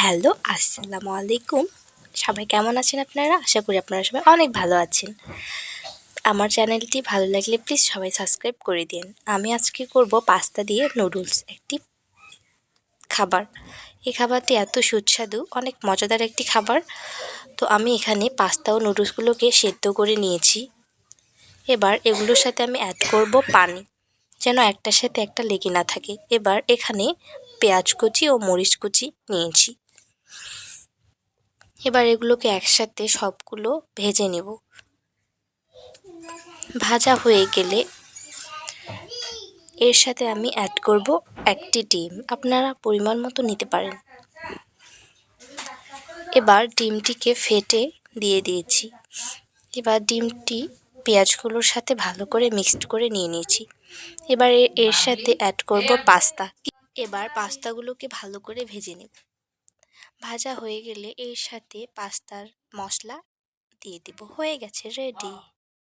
Hello, আসসালামু আলাইকুম। সবাই কেমন আছেন আপনারা? আশা করি আপনারা সবাই অনেক ভালো আছেন। আমার চ্যানেলটি ভালো লাগলে প্লিজ সবাই সাবস্ক্রাইব করে দিন। আমি আজকে করব পাস্তা দিয়ে নুডলস, একটি খাবার। এই খাবারটি এত সুস্বাদু, অনেক মজাদার একটি খাবার। তো আমি এখানে পাস্তা ও নুডলসগুলোকে সেদ্ধ করে নিয়েছি। এবার এগুলোর সাথে আমি অ্যাড করব পানি, যেন একটার সাথে একটা লেগে না থাকে। এবার এখানে পেঁয়াজ কুচি ও মরিচ কুচি নিয়েছি। এবার এগুলোকে একসাথে সবগুলো ভেজে নেব। ভাজা হয়ে গেলে এর সাথে আমি অ্যাড করব একটি ডিম, আপনারা পরিমাণ মতো নিতে পারেন। এবার ডিমটিকে ফেটে দিয়ে দিয়েছি। এবার ডিমটি পেঁয়াজগুলোর সাথে ভালো করে মিক্সড করে নিয়ে নিয়েছি। এবার এর সাথে অ্যাড করব পাস্তা। এবার পাস্তাগুলোকে ভালো করে ভেজে নেব। ভাজা হয়ে গেলে এর সাথে পাস্তার মশলা দিয়ে দেব। হয়ে গেছে, রেডি।